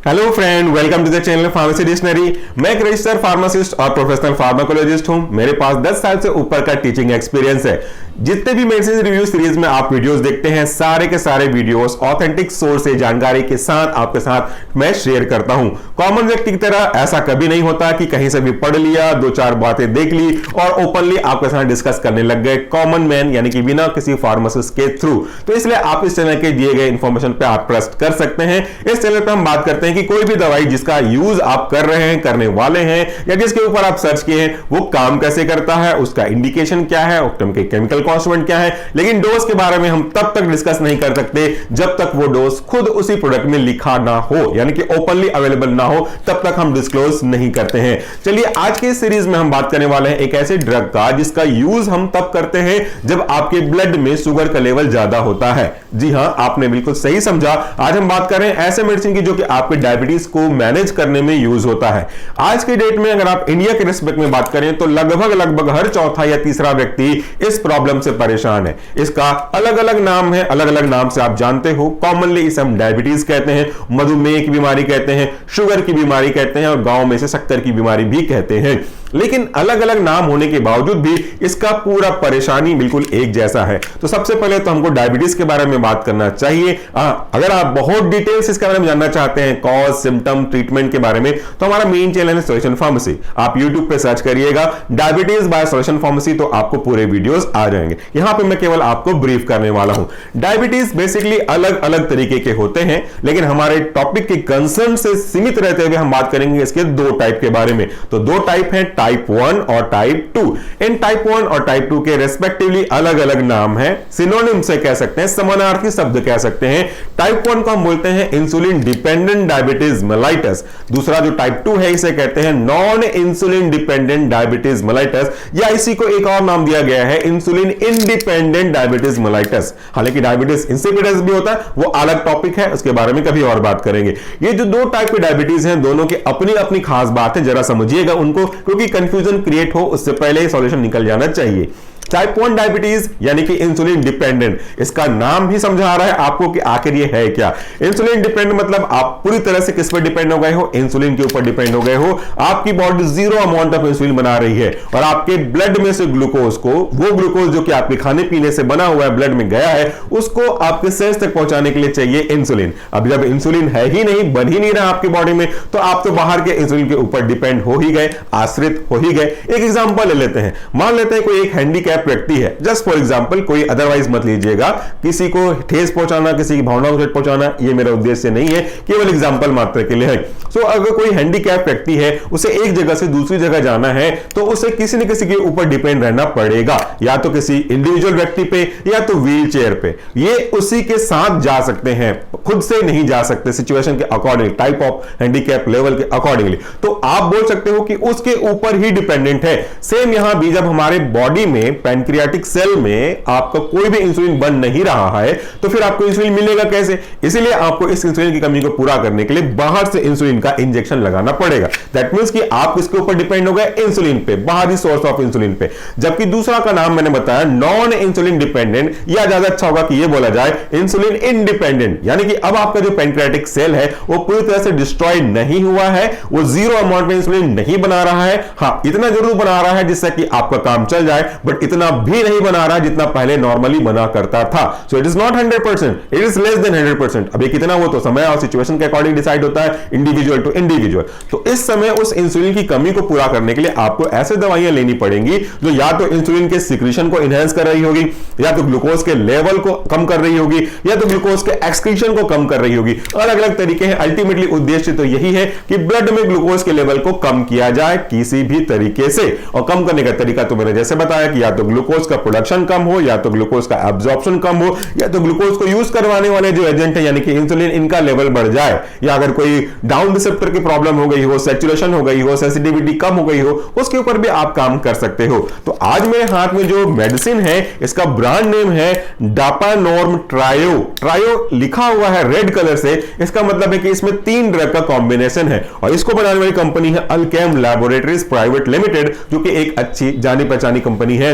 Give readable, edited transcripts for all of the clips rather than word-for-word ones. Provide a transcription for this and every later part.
Hello friend, welcome to the channel pharmacy dictionary. मैं एक registered pharmacist और professional pharmacologist हूं। मेरे पास 10 साल से ऊपर का टीचिंग एक्सपीरियंस है। जितने भी मेडिसिन रिव्यू सीरीज में आप वीडियोस देखते हैं, सारे के सारे वीडियोस ऑथेंटिक सोर्स से जानकारी के साथ आपके साथ मैं शेयर करता हूं। कॉमन व्यक्ति की तरह ऐसा कभी नहीं होता कि कहीं से भी पढ़ लिया, दो चार बातें देख ली और ओपनली आपके साथ डिस्कस करने लग गए, कॉमन मैन यानी कि बिना किसी फार्मासिस्ट के थ्रू। तो इसलिए आप इस चैनल के दिए गए इंफॉर्मेशन पे आप ट्रस्ट कर सकते हैं। इस चैनल पे हम बात करते हैं कि कोई भी दवाई जिसका यूज आप कर रहे हैं, करने वाले हैं या जिसके ऊपर आप सर्च किए हैं, वो काम कैसे करता है, उसका इंडिकेशन क्या है, उसके केमिकल कॉन्स्टिट्यूएंट क्या है। लेकिन डोज के बारे में हम तब तक डिस्कस नहीं कर सकते जब तक वो डोज खुद उसी प्रोडक्ट में लिखा ना हो, यानी कि ओपनली अवेलेबल ना हो, तब तक हम डिस्क्लोज नहीं करते हैं। चलिए, आज के सीरीज में हम बात करने वाले हैं एक ऐसे ड्रग का जिसका यूज हम तब करते हैं जब आपके ब्लड में शुगर का लेवल ज्यादा होता है। जी हां, आपने बिल्कुल सही समझा। आज हम बात कर रहे हैं ऐसे मेडिसिन की जो कि आपके डायबिटीज को मैनेज करने में यूज होता है। आज के डेट में अगर आप इंडिया के रिस्पेक्ट में बात करें तो लगभग हर चौथा या तीसरा व्यक्ति इस प्रॉब्लम से परेशान है। इसका अलग अलग नाम है, अलग अलग नाम से आप जानते हो। कॉमनली इसे हम डायबिटीज कहते हैं, मधुमेह की बीमारी कहते हैं, शुगर की बीमारी कहते हैं और गांव में से शक्कर की बीमारी भी कहते हैं। लेकिन अलग अलग नाम होने के बावजूद भी इसका पूरा परेशानी बिल्कुल एक जैसा है। तो सबसे पहले तो हमको डायबिटीज के बारे में बात करना चाहिए। अगर आप बहुत डिटेल्स इसके बारे में जानना चाहते हैं, कॉज, सिम्टम, ट्रीटमेंट के बारे में, तो हमारा मेन चैनल है सॉल्यूशन फार्मेसी। आप यूट्यूब पे सर्च करिएगा डायबिटीज बाय सॉल्यूशन फार्मेसी, तो आपको पूरे वीडियोस आ जाएंगे। यहां पे मैं केवल आपको ब्रीफ करने वाला हूं। डायबिटीज बेसिकली अलग अलग तरीके के होते हैं, लेकिन हमारे टॉपिक के कंसर्न से सीमित रहते हुए हम बात करेंगे इसके दो टाइप के बारे में। तो दो टाइप है, टाइप 1 और टाइप 2। इन टाइप 1 और टाइप 2 के रेस्पेक्टिवली अलग अलग नाम है, सिनोनिम से कह सकते हैं, समानार्थी शब्द कह सकते हैं। टाइप 1 को हम बोलते हैं इंसुलिन डिपेंडेंट डायबिटीज मेलाइटस। दूसरा जो टाइप 2 है, इसे कहते हैं non insulin dependent diabetes mellitus, या इसी को एक और नाम दिया गया है इंसुलिन इंडिपेंडेंट डायबिटीज मेलाइटस। हालांकि डायबिटीज इंसिपिडस भी होता है, वो अलग टॉपिक है, उसके बारे में कभी और बात करेंगे। ये जो दो टाइप के डायबिटीज हैं, दोनों की अपनी अपनी खास बात है, जरा समझिएगा उनको, क्योंकि कंफ्यूजन क्रिएट हो उससे पहले ही सॉल्यूशन निकल जाना चाहिए। टाइप 1 डायबिटीज यानी कि इंसुलिन डिपेंडेंट, इसका नाम ही समझा रहा है आपको कि आखिर ये है क्या। इंसुलिन डिपेंडेंट मतलब आप पूरी तरह से किस पर डिपेंड हो गए हो, इंसुलिन के ऊपर डिपेंड हो गए हो। आपकी body zero amount of insulin बना रही है और आपके ब्लड में से ग्लूकोज को, वो ग्लूकोज जो कि आपके खाने पीने से बना हुआ है, ब्लड में गया है, उसको आपके सेल्स तक पहुंचाने के लिए चाहिए इंसुलिन। अब जब इंसुलिन है ही नहीं, बन ही नहीं रहा आपकी बॉडी में, तो आप तो बाहर के इंसुलिन के ऊपर डिपेंड हो ही गए, आश्रित हो ही गए। एक एग्जांपल ले लेते हैं। मान लेते हैं कोई एक हैंडीकैप व्यक्ति है, जस्ट फॉर एग्जांपल, कोई अदरवाइज मत लीजिएगा, किसी को ठेस पहुंचाना, किसी की भावनाओं को ठेस पहुंचाना, ये मेरा उद्देश्य नहीं है, केवल एग्जांपल मात्र के लिए है। सो अगर कोई हैंडीकैप व्यक्ति है, उसे एक जगह से दूसरी जगह जाना है, तो उसे किसी न किसी के ऊपर डिपेंड रहना पड़ेगा, या तो किसी इंडिविजुअल व्यक्ति पे या तो व्हील चेयर पे। ये उसी के साथ जा सकते हैं, खुद से नहीं जा सकते, सिचुएशन के according, type of handicap level के अकॉर्डिंगली। तो आप बोल सकते हो कि उसके ऊपर ही डिपेंडेंट है। सेम यहां भी जब हमारे बॉडी में पैनक्रियाटिक सेल में आपका कोई भी इंसुलिन बन नहीं रहा है, तो फिर आपको इंसुलिन मिलेगा कैसे? इसीलिए आपको इस इंसुलिन की कमी को पूरा करने के लिए बाहर से इंसुलिन का इंजेक्शन लगाना पड़ेगा। दैट मींस कि आप किसके ऊपर डिपेंड हो गए? इंसुलिन पे, बाहरी सोर्स ऑफ इंसुलिन पे। जबकि दूसरा का नाम मैंने बताया नॉन इंसुलिन डिपेंडेंट, या ज्यादा अच्छा होगा कि यह बोला जाए इंसुलिन इंडिपेंडेंट, यानी कि अब आपका जो पैनक्रियाटिक सेल है वो पूरी तरह से डिस्ट्रॉय नहीं हुआ है, वो जीरो अमाउंट में इंसुलिन नहीं बना रहा है। हां, इतना जरूर बना रहा है जिससे कि आपका काम चल जाए, बट इतना भी नहीं बना रहा है जितना पहले नॉर्मली बना करता था। So it is not 100%, it is less than 100%। अब ये कितना, वो तो समय और सिचुएशन के अकॉर्डिंग डिसाइड होता है, इंडिविजुअल टू इंडिविजुअल। तो इस समय उस इंसुलिन की कमी को पूरा करने के लिए आपको ऐसे दवाइयां लेनी पड़ेंगी जो या तो इंसुलिन के सिक्रीशन को इनहेंस कर रही होगी, या तो ग्लूकोज के लेवल को कम कर रही होगी, या तो ग्लूकोज के एक्सक्रीशन को कम कर रही होगी। अलग अलग तरीके हैं। अल्टीमेटली उद्देश्य तो यही है कि ब्लड में ग्लूकोज के लेवल को कम किया जाए किसी भी तरीके से। और कम करने का तरीका तो मैंने जैसे बताया कि या तो ग्लूकोज का प्रोडक्शन कम हो, या तो ग्लूकोज का एब्जॉर्प्शन कम हो, या तो ग्लूकोज को यूज करवाने वाले जो एजेंट है यानी कि इंसुलिन, इनका लेवल बढ़ जाए, या अगर कोई डाउन रिसेप्टर की प्रॉब्लम हो गई हो, सैचुरेशन हो गई हो, सेंसिटिविटी कम हो गई हो, उसके ऊपर भी आप काम कर सकते हो। तो आज मेरे हाथ में जो मेडिसिन है, इसका ब्रांड नेम है डापानोर्म ट्रायो। ट्रायो लिखा हुआ है रेड कलर से, इसका मतलब है कि इसमें 3 ड्रग का कॉम्बिनेशन है और इसको बनाने वाली कंपनी है अल्केम लैबोरेटरीज प्राइवेट लिमिटेड, जो कि एक अच्छी जानी पहचानी कंपनी है।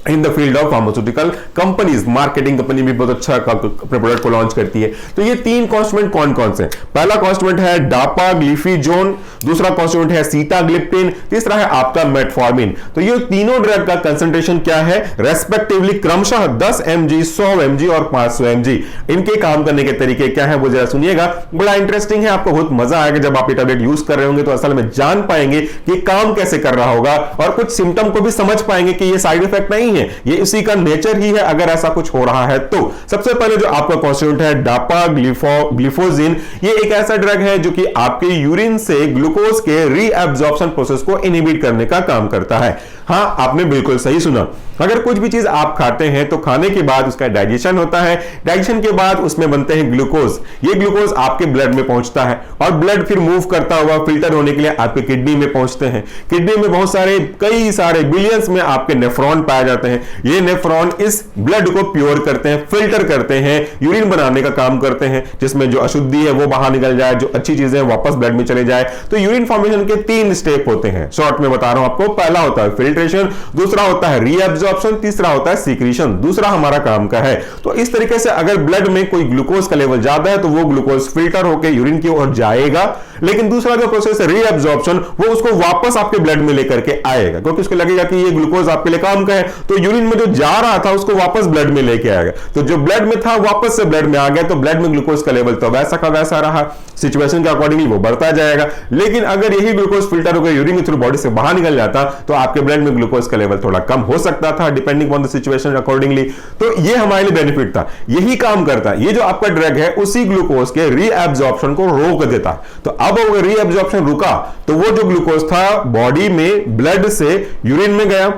In the field of pharmaceutical companies. Marketing company भी बहुत अच्छा अपने प्रोडक्ट को लॉन्च करती है। तो ये 3 कॉन्स्टिट्यूएंट कौन कौन से? पहला कॉन्स्टिट्यूएंट है डापाग्लिफिजोन, दूसरा कॉन्स्टिट्यूएंट है सीताग्लिप्टिन, तीसरा है आपका मेटफॉर्मिन। तो ये तीनों ड्रग का कंसंट्रेशन क्या है? रेस्पेक्टिवली क्रमशः 10 mg, 100 mg और 500 mg। इनके काम करने के तरीके क्या है वो जरा सुनिएगा, बड़ा इंटरेस्टिंग है, आपको बहुत मजा आएगा जब आप ये टैबलेट यूज कर रहे होंगे तो असल में जान पाएंगे कि काम कैसे कर रहा होगा और कुछ सिम्टम को भी समझ पाएंगे कि ये साइड इफेक्ट नहीं है, ये उसी का नेचर ही है अगर ऐसा कुछ हो रहा है तो। सबसे पहले जो आपका कॉन्स्टिट्यूएंट है डापाग्लिफोजिन, ये एक ऐसा ड्रग है जो कि आपके यूरिन से ग्लूकोज के रीअब्जॉर्प्शन प्रोसेस को इनहिबिट करने का काम करता है। हां, आपने बिल्कुल सही सुना। अगर कुछ भी चीज आप खाते हैं तो खाने के बाद उसका डाइजेशन होता है, डाइजेशन के बाद उसमें बनते हैं ग्लूकोज। ये ग्लूकोज आपके ब्लड में पहुंचता है और ब्लड फिर मूव करता हुआ फिल्टर होने के लिए आपके किडनी में पहुंचते हैं। किडनी में बहुत सारे, कई सारे बिलियंस में आपके नेफ्रॉन पाए जाते हैं। ये नेफ्रॉन इस ब्लड को प्योर करते हैं, फिल्टर करते हैं, यूरिन बनाने का काम करते हैं, जिसमें जो अशुद्धि है वो बाहर निकल जाए, जो अच्छी चीजें वापस ब्लड में चले जाए। तो यूरिन फॉर्मेशन के 3 स्टेप होते हैं, शॉर्ट में बता रहा हूं आपको। पहला होता है फिल्ट्रेशन, दूसरा होता है रीअब्जॉर्प्शन, तीसरा होता है सीक्रेशन। दूसरा हमारा काम का है। तो इस तरीके से अगर ब्लड में कोई ग्लूकोज का लेवल ज्यादा है तो वो ग्लूकोज फिल्टर होकर यूरिन की ओर जाएगा, लेकिन दूसरा जो प्रोसेस है रीअब्जॉर्प्शन, वो उसको वापस आपके ब्लड में लेकर के आएगा, क्योंकि उसको लगेगा कि ये ग्लूकोज आपके लिए काम का है, तो यूरिन में जो जा रहा था उसको वापस ब्लड में लेके आएगा। तो जो ब्लड में था वापस से ब्लड में आ गया, तो ब्लड में ग्लूकोज का लेवल तो वैसा का वैसा रहा, सिचुएशन के अकॉर्डिंगली वो बढ़ता जाएगा। लेकिन अगर यही ग्लूकोज फिल्टर होकर यूरिन के थ्रू बॉडी से बाहर निकल जाता तो आपके ब्लड में ग्लूकोज का लेवल थोड़ा कम हो सकता था, depending on the situation accordingly. तो ये हमारे लिए बेनिफिट था, यही काम करता है। ये जो आपका ड्रग है उसी ग्लूकोज के रीअब्जॉर्प्शन को रोक देता है। तो अब अगर रीअब्जॉर्प्शन रुका तो वो जो ग्लूकोज था बॉडी में ब्लड से यूरिन में गया,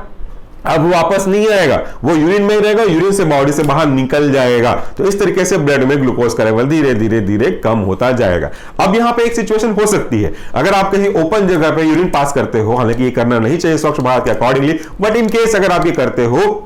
अब वापस नहीं आएगा, वो यूरिन में ही रहेगा, यूरिन से बॉडी से बाहर निकल जाएगा। तो इस तरीके से ब्लड में ग्लूकोज का लेवल धीरे धीरे धीरे कम होता जाएगा। अब यहां पे एक सिचुएशन हो सकती है, अगर आप कहीं ओपन जगह पे यूरिन पास करते हो, हालांकि ये करना नहीं चाहिए स्वच्छ भारत के अकॉर्डिंगली, बट इन केस अगर आप ये करते हो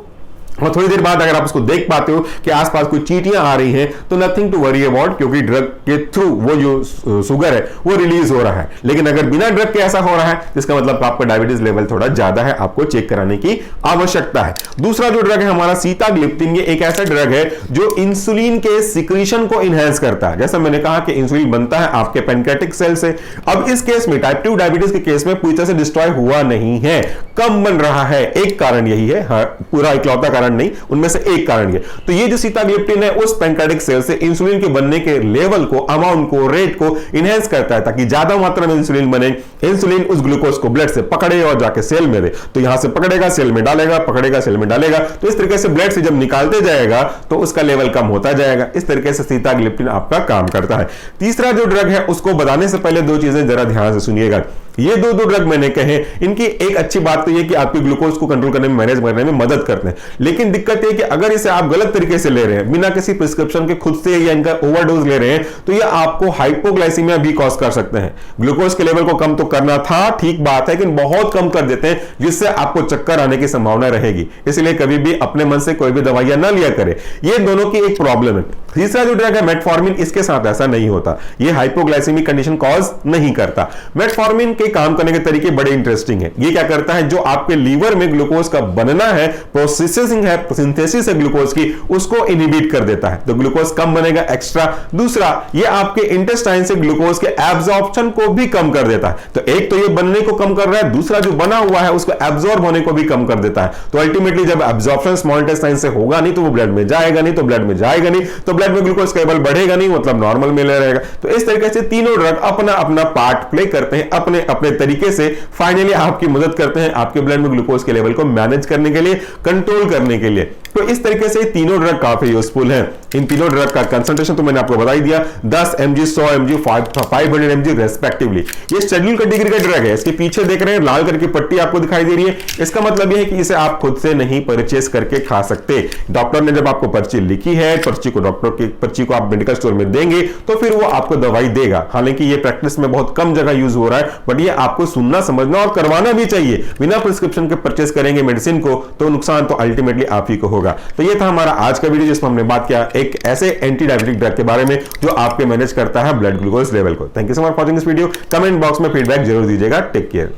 और थोड़ी देर बाद अगर आप उसको देख पाते हो कि आसपास कोई चींटियां आ रही हैं, तो नथिंग टू वरी अबाउट, क्योंकि ड्रग के थ्रू वो जो शुगर है वो रिलीज हो रहा है। लेकिन अगर बिना ड्रग के ऐसा हो रहा है, इसका मतलब आपका डायबिटीज लेवल थोड़ा ज्यादा है, आपको चेक कराने की आवश्यकता है। दूसरा जो ड्रग है हमारा सीताग्लिप्टिन, ये एक ऐसा ड्रग है जो इंसुलिन के सिक्रीशन को इनहेंस करता है। जैसा मैंने कहा कि इंसुलिन बनता है आपके पैनक्रेटिक सेल से। अब इस केस में टाइप 2 डायबिटीज के केस में पूरी तरह से डिस्ट्रॉय हुआ नहीं है, कम बन रहा है। एक कारण यही है, पूरा इकलौता कारण नहीं, उनमें से एक कारण ये। तो ये जो सीताग्लिप्टिन है उस पैनक्रेटिक सेल से इंसुलिन के बनने के लेवल को, अमाउंट को, रेट को इनहेंस करता है, ताकि ज्यादा मात्रा में इंसुलिन बने। इंसुलिन उस ग्लूकोज को ब्लड से पकड़े और जाके सेल में दे। तो यहां से पकड़ेगा, सेल में डालेगा, पकड़ेगा, सेल में डालेगा। तो इस तरीके से ब्लड से जब निकालते जाएगा तो उसका लेवल कम होता जाएगा। इस तरीके से सीताग्लिप्टिन आपका काम करता है। तीसरा जो ड्रग है उसको बताने से पहले 2 चीजें जरा ध्यान से सुनिएगा। ये दो ड्रग मैंने कहे, इनकी एक अच्छी बात तो ये कि आपकी ग्लूकोज को कंट्रोल करने में, मैनेज करने में मदद करते हैं। लेकिन दिक्कत ये कि अगर इसे आप गलत तरीके से ले रहे हैं, बिना किसी प्रिस्क्रिप्शन के खुद से या इनका ओवरडोज ले रहे हैं, तो ये आपको हाइपोग्लाइसीमिया भी कॉज कर सकते हैं। ग्लूकोज के लेवल को कम तो करना था, ठीक बात है, लेकिन बहुत कम कर देते हैं, जिससे आपको चक्कर आने की संभावना रहेगी। इसलिए कभी भी अपने मन से कोई भी दवाइयां ना लिया करें। ये दोनों की एक प्रॉब्लम है। तीसरा जो ड्रग है मेटफॉर्मिन, इसके साथ ऐसा नहीं होता, ये हाइपोग्लाइसीमिक कंडीशन कॉज नहीं करता। मेटफॉर्मिन के काम करने के तरीके बड़े इंटरेस्टिंग है। ये क्या करता है, जो आपके लीवर में ग्लूकोज का बनना है, प्रोसेसिंग है, सिंथेसिस है ग्लूकोज की, उसको इनहिबिट कर देता है। तो ग्लूकोज कम बनेगा एक्स्ट्रा। दूसरा, ये आपके इंटेस्टाइन से ग्लूकोज के एब्जॉर्प्शन को भी कम कर देता है। तो एक तो ये बनने को कम कर रहा है, दूसरा जो बना हुआ है उसको एब्जॉर्ब होने को भी कम कर देता है। तो अल्टीमेटली जब एब्जॉर्प्शन स्मॉल इंटेस्टाइन से होगा नहीं तो वो ब्लड में जाएगा नहीं, तो ब्लड में जाएगा नहीं तो ब्लड में ग्लूकोज का लेवल बढ़ेगा नहीं, मतलब नॉर्मल में रहेगा। तो इस तरीके से तीनों ड्रग अपना अपना पार्ट प्ले करते हैं, अपने अपने तरीके से फाइनली आपकी मदद करते हैं आपके ब्लड में ग्लूकोज के लेवल को मैनेज करने के लिए, कंट्रोल करने के लिए। तो इस तरीके से तीनों ड्रग काफी यूजफुल हैं। इन तीनों ड्रग का कंसंट्रेशन तो मैंने आपको बता ही दिया, 10 mg, 100 mg, 500 mg रेस्पेक्टिवली। ये शेड्यूल कैटेगरी का ड्रग है। इसके पीछे देख रहे हैं लाल करके पट्टी आपको दिखाई दे रही है, इसका मतलब यह है कि इसे आप खुद से नहीं परचेस करके खा सकते। डॉक्टर ने जब आपको पर्ची लिखी है, पर्ची को डॉक्टर की पर्ची को आप मेडिकल स्टोर में देंगे तो फिर वो आपको दवाई देगा। हालांकि ये प्रैक्टिस में बहुत कम जगह यूज हो रहा है, बट ये आपको सुनना, समझना और करवाना भी चाहिए। बिना प्रिस्क्रिप्शन के परचेस करेंगे मेडिसिन को तो नुकसान तो अल्टीमेटली आप ही को होगा। तो ये था हमारा आज का वीडियो जिसमें हमने बात किया एक ऐसे एंटी डायबिटिक ड्रग के बारे में जो आपके मैनेज करता है ब्लड ग्लूकोज लेवल को। Thank you so much for watching this video. Comment box में फीडबैक जरूर दीजिएगा। Take care.